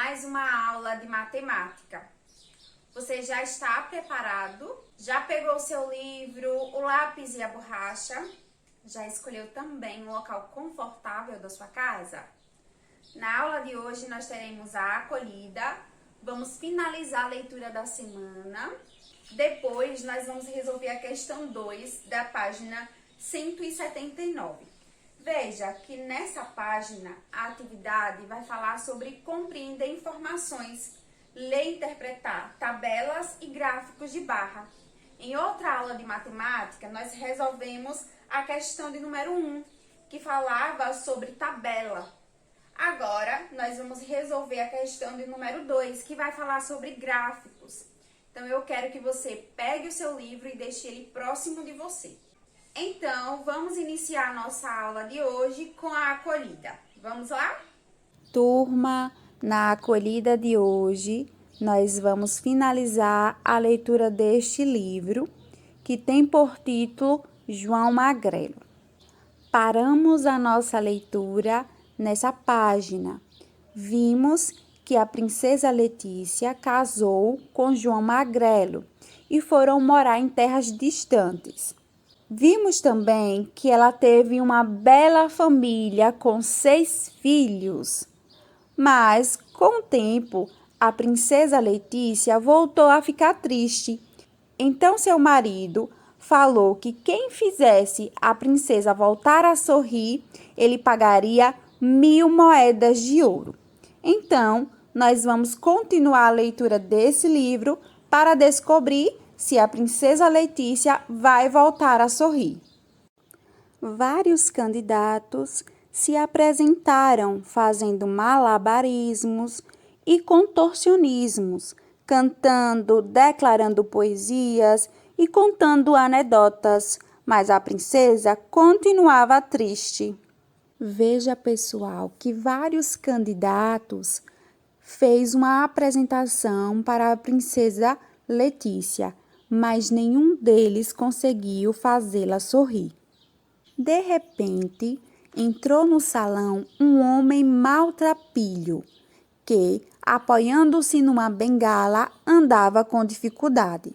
mais uma aula de matemática. Você já está preparado? Já pegou o seu livro, o lápis e a borracha? Já escolheu também um local confortável da sua casa? Na aula de hoje nós teremos a acolhida, vamos finalizar a leitura da semana. Depois nós vamos resolver a questão 2 da página 179. Veja que nessa página a atividade vai falar sobre compreender informações, ler e interpretar tabelas e gráficos de barra. Em outra aula de matemática, nós resolvemos a questão de número 1, que falava sobre tabela. Agora, nós vamos resolver a questão de número 2, que vai falar sobre gráficos. Então, eu quero que você pegue o seu livro e deixe ele próximo de você. Então, vamos iniciar a nossa aula de hoje com a acolhida. Vamos lá? Turma, na acolhida de hoje, nós vamos finalizar a leitura deste livro, que tem por título João Magrelo. Paramos a nossa leitura nessa página. Vimos que a princesa Letícia casou com João Magrelo e foram morar em terras distantes. Vimos também que ela teve uma bela família com 6 filhos. Mas, com o tempo, a princesa Letícia voltou a ficar triste. Então, seu marido falou que quem fizesse a princesa voltar a sorrir, ele pagaria 1000 moedas de ouro. Então, nós vamos continuar a leitura desse livro para descobrir se a princesa Letícia vai voltar a sorrir. Vários candidatos se apresentaram fazendo malabarismos e contorcionismos, cantando, declarando poesias e contando anedotas, mas a princesa continuava triste. Veja, pessoal, que vários candidatos fez uma apresentação para a princesa Letícia, mas nenhum deles conseguiu fazê-la sorrir. De repente, entrou no salão um homem maltrapilho, que, apoiando-se numa bengala, andava com dificuldade.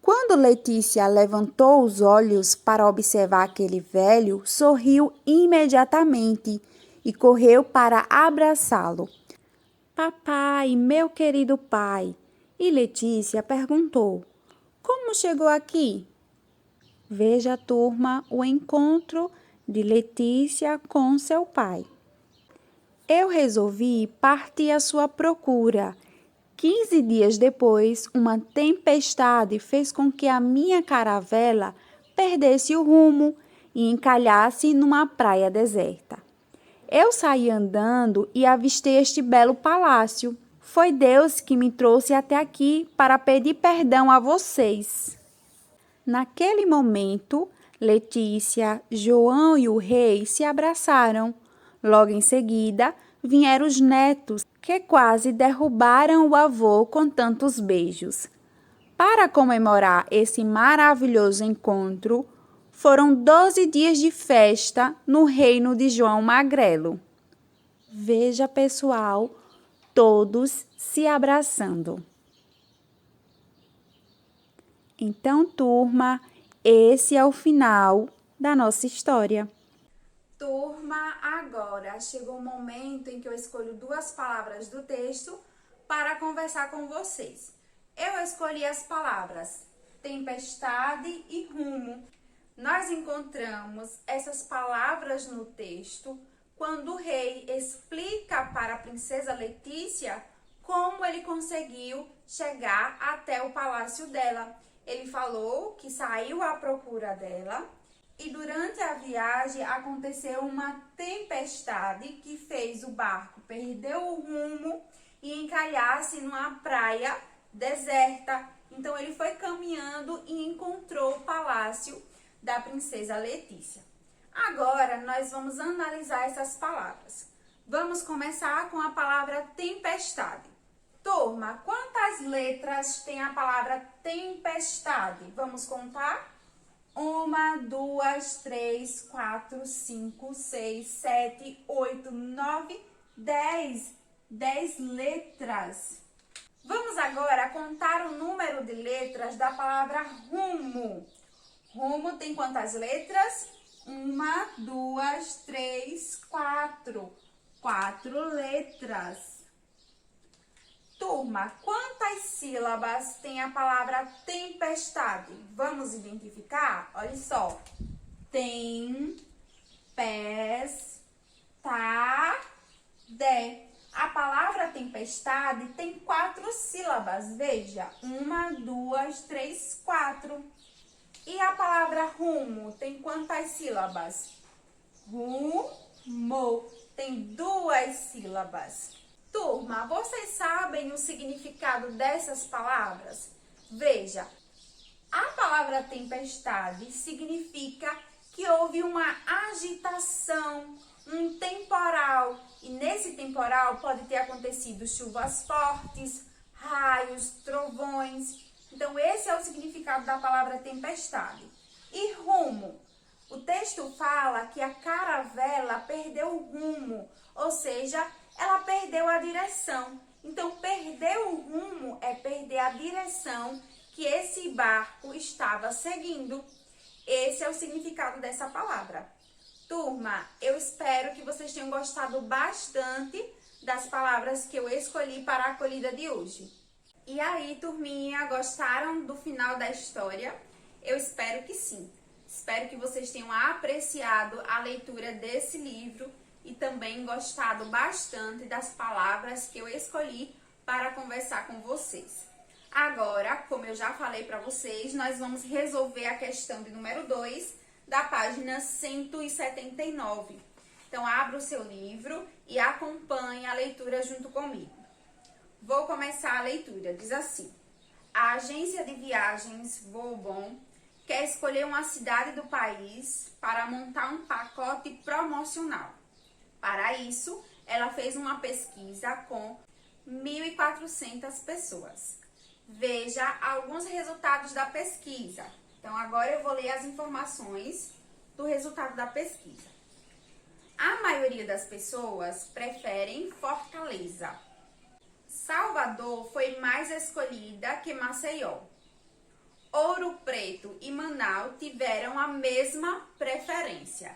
Quando Letícia levantou os olhos para observar aquele velho, sorriu imediatamente e correu para abraçá-lo. Papai, meu querido pai! E Letícia perguntou: como chegou aqui? Veja, turma, o encontro de Letícia com seu pai. Eu resolvi partir à sua procura. 15 dias depois, uma tempestade fez com que a minha caravela perdesse o rumo e encalhasse numa praia deserta. Eu saí andando e avistei este belo palácio. Foi Deus que me trouxe até aqui para pedir perdão a vocês. Naquele momento, Letícia, João e o rei se abraçaram. Logo em seguida, vieram os netos, que quase derrubaram o avô com tantos beijos. Para comemorar esse maravilhoso encontro, foram 12 dias de festa no reino de João Magrelo. Veja, pessoal, todos se abraçando. Então, turma, esse é o final da nossa história. Turma, agora chegou o momento em que eu escolho 2 palavras do texto para conversar com vocês. Eu escolhi as palavras tempestade e rumo. Nós encontramos essas palavras no texto quando o rei explica para a princesa Letícia como ele conseguiu chegar até o palácio dela. Ele falou que saiu à procura dela e durante a viagem aconteceu uma tempestade que fez o barco perder o rumo e encalhar-se numa praia deserta. Então ele foi caminhando e encontrou o palácio da princesa Letícia. Agora nós vamos analisar essas palavras. Vamos começar com a palavra tempestade. Turma, quantas letras tem a palavra tempestade? Vamos contar? 1, 2, 3, 4, 5, 6, 7, 8, 9, 10. 10 letras. Vamos agora contar o número de letras da palavra rumo. Rumo tem quantas letras? 1, 2, 3, 4. 4 letras. Turma, quantas sílabas tem a palavra tempestade? Vamos identificar? Olha só. Tem, pés, tá, de. A palavra tempestade tem 4 sílabas. Veja, 1, 2, 3, 4. E a palavra rumo tem quantas sílabas? Rumo tem 2 sílabas. Turma, vocês sabem o significado dessas palavras? Veja, a palavra tempestade significa que houve uma agitação, um temporal. E nesse temporal pode ter acontecido chuvas fortes, raios, trovões. Então, esse é o significado da palavra tempestade. E rumo? O texto fala que a caravela perdeu o rumo, ou seja, ela perdeu a direção. Então, perder o rumo é perder a direção que esse barco estava seguindo. Esse é o significado dessa palavra. Turma, eu espero que vocês tenham gostado bastante das palavras que eu escolhi para a acolhida de hoje. E aí, turminha, gostaram do final da história? Eu espero que sim. Espero que vocês tenham apreciado a leitura desse livro e também gostado bastante das palavras que eu escolhi para conversar com vocês. Agora, como eu já falei para vocês, nós vamos resolver a questão de número 2 da página 179. Então, abra o seu livro e acompanhe a leitura junto comigo. Vou começar a leitura. Diz assim: a agência de viagens Voobon quer escolher uma cidade do país para montar um pacote promocional. Para isso, ela fez uma pesquisa com 1.400 pessoas. Veja alguns resultados da pesquisa. Então, agora eu vou ler as informações do resultado da pesquisa. A maioria das pessoas preferem Fortaleza. Salvador foi mais escolhida que Maceió. Ouro Preto e Manaus tiveram a mesma preferência.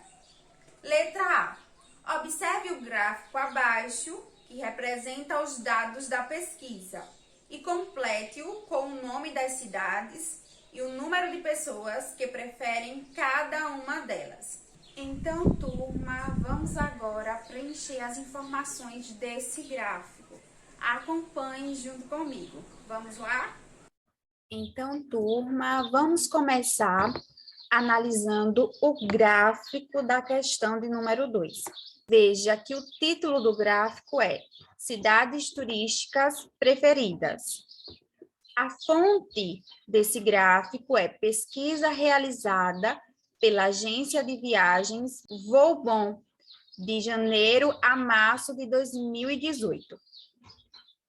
Letra A. Observe o gráfico abaixo, que representa os dados da pesquisa, e complete-o com o nome das cidades e o número de pessoas que preferem cada uma delas. Então, turma, vamos agora preencher as informações desse gráfico. Acompanhe junto comigo. Vamos lá? Então, turma, vamos começar analisando o gráfico da questão de número 2. Veja que o título do gráfico é Cidades Turísticas Preferidas. A fonte desse gráfico é pesquisa realizada pela agência de viagens Voobon, de janeiro a março de 2018.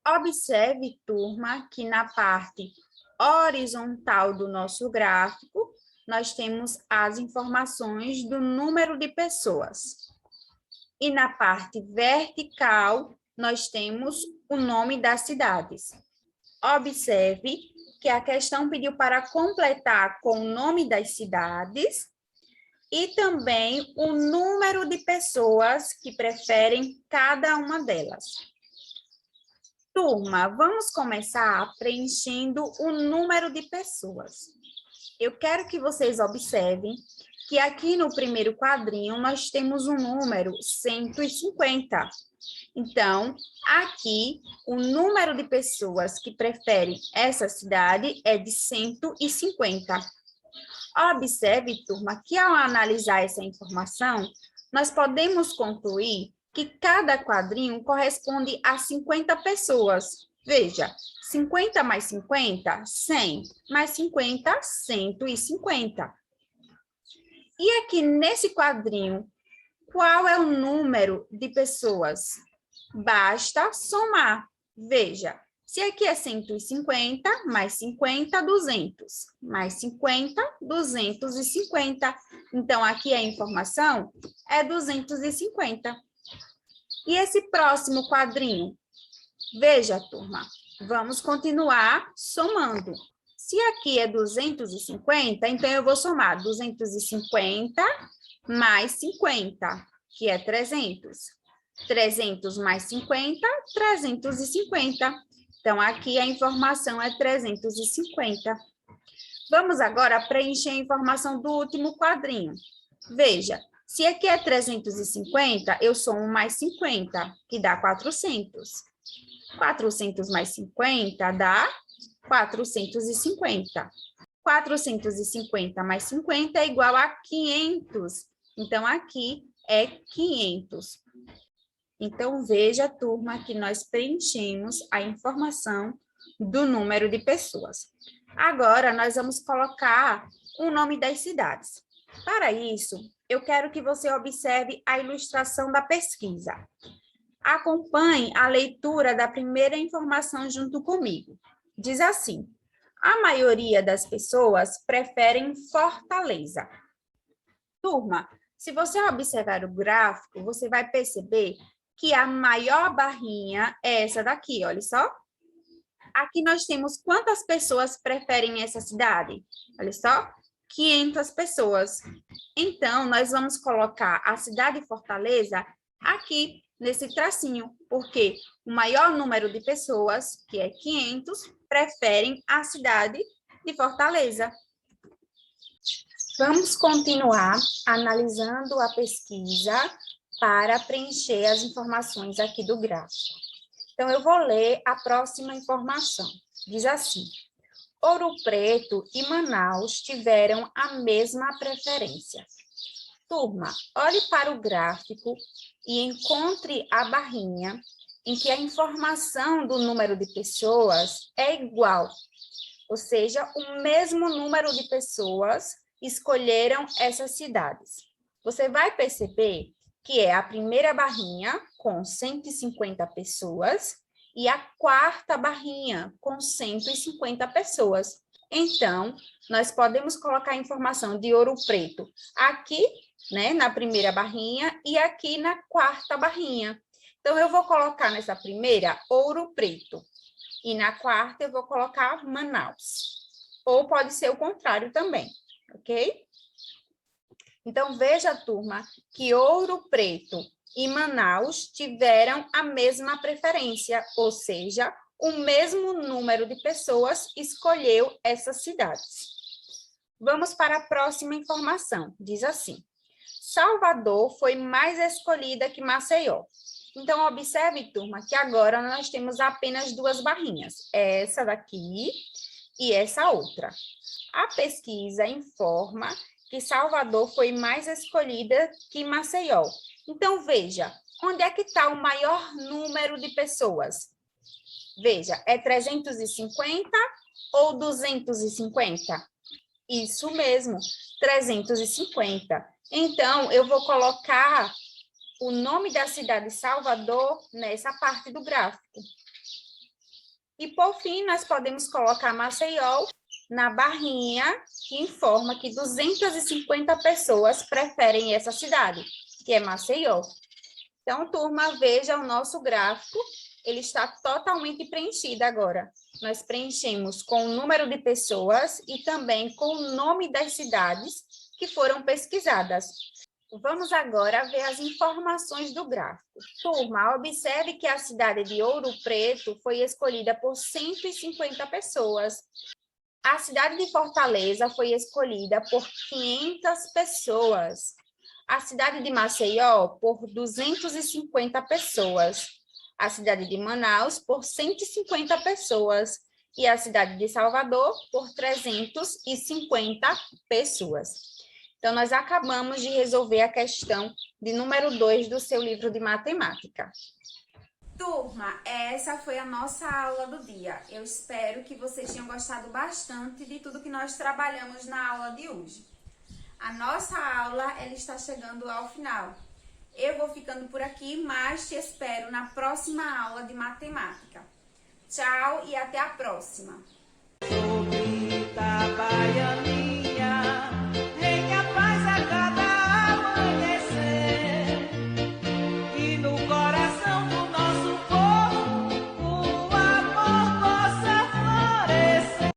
Observe, turma, que na parte horizontal do nosso gráfico, nós temos as informações do número de pessoas. E na parte vertical, nós temos o nome das cidades. Observe que a questão pediu para completar com o nome das cidades e também o número de pessoas que preferem cada uma delas. Turma, vamos começar preenchendo o número de pessoas. Eu quero que vocês observem que aqui no primeiro quadrinho nós temos um número 150. Então, aqui o número de pessoas que preferem essa cidade é de 150. Observe, turma, que ao analisar essa informação, nós podemos concluir que cada quadrinho corresponde a 50 pessoas. Veja, 50 mais 50, 100, mais 50, 150. E aqui nesse quadrinho, qual é o número de pessoas? Basta somar. Veja, se aqui é 150, mais 50, 200. Mais 50, 250. Então, aqui a informação é 250. E esse próximo quadrinho? Veja, turma, vamos continuar somando. Se aqui é 250, então eu vou somar 250 mais 50, que é 300. 300 mais 50, 350. Então, aqui a informação é 350. Vamos agora preencher a informação do último quadrinho. Veja, se aqui é 350, eu somo mais 50, que dá 400. 400 mais 50 dá 450. 450 mais 50 é igual a 500. Então, aqui é 500. Então, veja, turma, que nós preenchemos a informação do número de pessoas. Agora, nós vamos colocar o nome das cidades. Para isso, eu quero que você observe a ilustração da pesquisa. Acompanhe a leitura da primeira informação junto comigo. Diz assim: a maioria das pessoas preferem Fortaleza. Turma, se você observar o gráfico, você vai perceber que a maior barrinha é essa daqui, olha só. Aqui nós temos quantas pessoas preferem essa cidade? Olha só, 500 pessoas. Então, nós vamos colocar a cidade de Fortaleza aqui nesse tracinho, porque o maior número de pessoas, que é 500, preferem a cidade de Fortaleza. Vamos continuar analisando a pesquisa para preencher as informações aqui do gráfico. Então, eu vou ler a próxima informação. Diz assim: Ouro Preto e Manaus tiveram a mesma preferência. Turma, olhe para o gráfico e encontre a barrinha em que a informação do número de pessoas é igual, ou seja, o mesmo número de pessoas escolheram essas cidades. Você vai perceber que é a primeira barrinha com 150 pessoas e a quarta barrinha com 150 pessoas. Então, nós podemos colocar a informação de Ouro Preto aqui, né, na primeira barrinha e aqui na quarta barrinha. Então, eu vou colocar nessa primeira Ouro Preto e na quarta eu vou colocar Manaus. Ou pode ser o contrário também, ok? Então, veja, turma, que Ouro Preto e Manaus tiveram a mesma preferência, ou seja, o mesmo número de pessoas escolheu essas cidades. Vamos para a próxima informação. Diz assim: Salvador foi mais escolhida que Maceió. Então, observe, turma, que agora nós temos apenas duas barrinhas, essa daqui e essa outra. A pesquisa informa que Salvador foi mais escolhida que Maceió. Então, veja, onde é que está o maior número de pessoas? Veja, é 350 ou 250? Isso mesmo, 350. Então, eu vou colocar o nome da cidade Salvador nessa parte do gráfico. E, por fim, nós podemos colocar Maceió na barrinha que informa que 250 pessoas preferem essa cidade, que é Maceió. Então, turma, veja o nosso gráfico, ele está totalmente preenchido agora. Nós preenchemos com o número de pessoas e também com o nome das cidades que foram pesquisadas. Vamos agora ver as informações do gráfico. Turma, observe que a cidade de Ouro Preto foi escolhida por 150 pessoas. A cidade de Fortaleza foi escolhida por 500 pessoas. A cidade de Maceió por 250 pessoas. A cidade de Manaus por 150 pessoas. E a cidade de Salvador por 350 pessoas. Então, nós acabamos de resolver a questão de número 2 do seu livro de matemática. Turma, essa foi a nossa aula do dia. Eu espero que vocês tenham gostado bastante de tudo que nós trabalhamos na aula de hoje. A nossa aula, ela está chegando ao final. Eu vou ficando por aqui, mas te espero na próxima aula de matemática. Tchau e até a próxima!